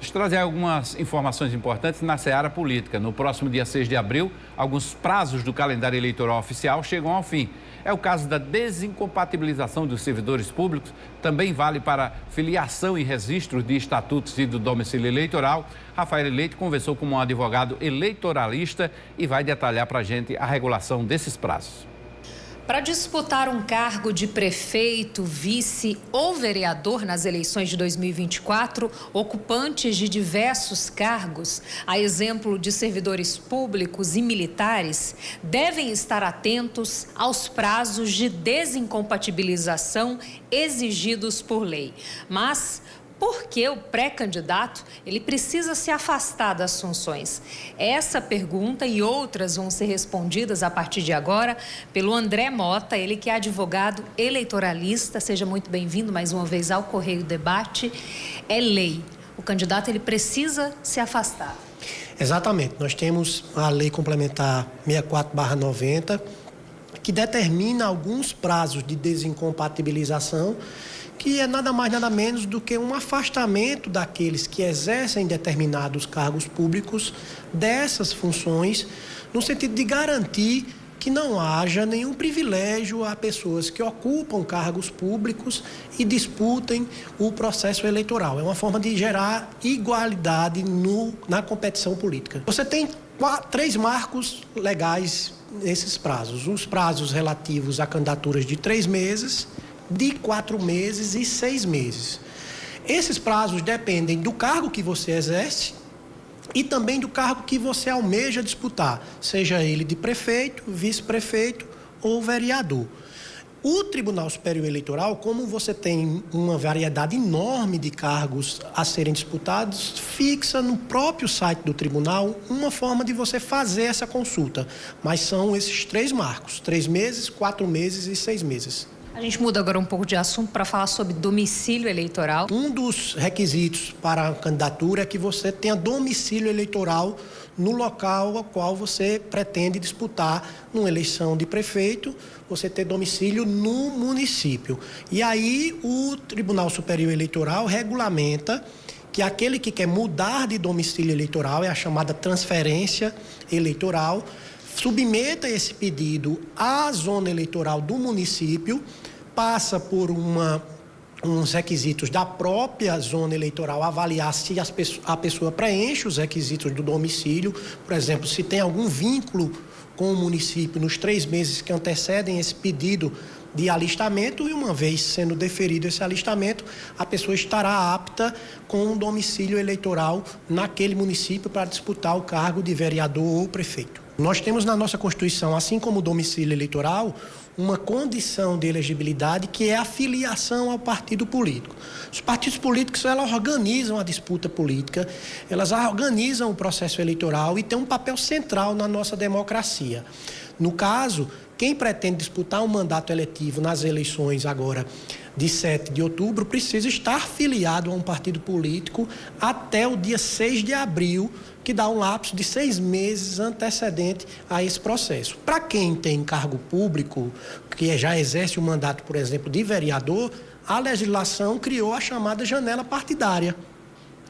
Deixa eu trazer algumas informações importantes na seara política. No próximo dia 6 de abril, alguns prazos do calendário eleitoral oficial chegam ao fim. É o caso da desincompatibilização dos servidores públicos, também vale para filiação e registro de estatutos e do domicílio eleitoral. Rafael Leite conversou com um advogado eleitoralista e vai detalhar para a gente a regulação desses prazos. Para disputar um cargo de prefeito, vice ou vereador nas eleições de 2024, ocupantes de diversos cargos, a exemplo de servidores públicos e militares, devem estar atentos aos prazos de desincompatibilização exigidos por lei. Mas por que o pré-candidato ele precisa se afastar das funções? Essa pergunta e outras vão ser respondidas a partir de agora pelo André Mota, ele que é advogado eleitoralista. Seja muito bem-vindo mais uma vez ao Correio Debate. É lei. O candidato ele precisa se afastar. Exatamente. Nós temos a Lei Complementar 64/90, que determina alguns prazos de desincompatibilização, que é nada mais, nada menos do que um afastamento daqueles que exercem determinados cargos públicos dessas funções, no sentido de garantir que não haja nenhum privilégio a pessoas que ocupam cargos públicos e disputem o processo eleitoral. É uma forma de gerar igualdade na competição política. Você tem três marcos legais nesses prazos. Os prazos relativos a candidaturas de 3 meses, de 4 meses e 6 meses. Esses prazos dependem do cargo que você exerce e também do cargo que você almeja disputar, seja ele de prefeito, vice-prefeito ou vereador. O Tribunal Superior Eleitoral, como você tem uma variedade enorme de cargos a serem disputados, fixa no próprio site do tribunal uma forma de você fazer essa consulta. Mas são esses 3 marcos: 3 meses, 4 meses e 6 meses. A gente muda agora um pouco de assunto para falar sobre domicílio eleitoral. Um dos requisitos para a candidatura é que você tenha domicílio eleitoral no local ao qual você pretende disputar numa eleição de prefeito, você ter domicílio no município. E aí o Tribunal Superior Eleitoral regulamenta que aquele que quer mudar de domicílio eleitoral, é a chamada transferência eleitoral, submeta esse pedido à zona eleitoral do município, passa por uns requisitos da própria zona eleitoral, avaliar se a pessoa preenche os requisitos do domicílio, por exemplo, se tem algum vínculo com o município nos 3 meses que antecedem esse pedido de alistamento, e uma vez sendo deferido esse alistamento, a pessoa estará apta com um domicílio eleitoral naquele município para disputar o cargo de vereador ou prefeito. Nós temos na nossa Constituição, assim como o domicílio eleitoral, uma condição de elegibilidade que é a filiação ao partido político. Os partidos políticos, elas organizam a disputa política, elas organizam o processo eleitoral e têm um papel central na nossa democracia. No caso, quem pretende disputar um mandato eletivo nas eleições agora de 7 de outubro precisa estar filiado a um partido político até o dia 6 de abril, que dá um lapso de 6 meses antecedente a esse processo. Para quem tem cargo público, que já exerce o mandato, por exemplo, de vereador, a legislação criou a chamada janela partidária,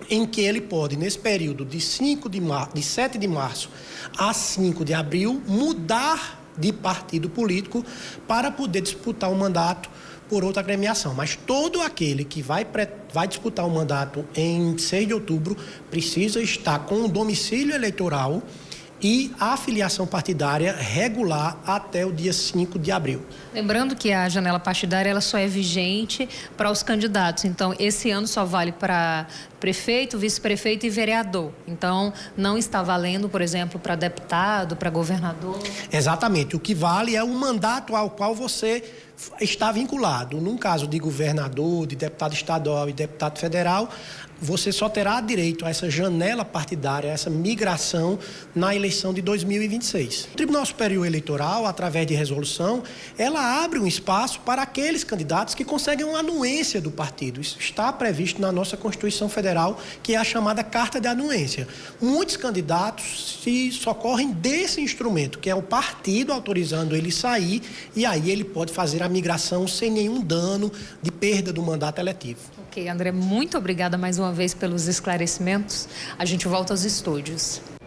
em que ele pode, nesse período de 7 de março a 5 de abril, mudar de partido político para poder disputar um mandato por outra agremiação. Mas todo aquele que vai disputar um mandato em 6 de outubro precisa estar com o domicílio eleitoral e a filiação partidária regular até o dia 5 de abril. Lembrando que a janela partidária ela só é vigente para os candidatos. Então, esse ano só vale para prefeito, vice-prefeito e vereador. Então, não está valendo, por exemplo, para deputado, para governador? Exatamente. O que vale é o mandato ao qual você está vinculado. Num caso de governador, de deputado estadual e deputado federal, você só terá direito a essa janela partidária, a essa migração na eleição de 2026. O Tribunal Superior Eleitoral, através de resolução, ela abre um espaço para aqueles candidatos que conseguem uma anuência do partido. Isso está previsto na nossa Constituição Federal, que é a chamada Carta de Anuência. Muitos candidatos se socorrem desse instrumento, que é o partido autorizando ele sair, e aí ele pode fazer a migração sem nenhum dano de perda do mandato eletivo. Ok, André, muito obrigada mais uma vez pelos esclarecimentos. A gente volta aos estúdios.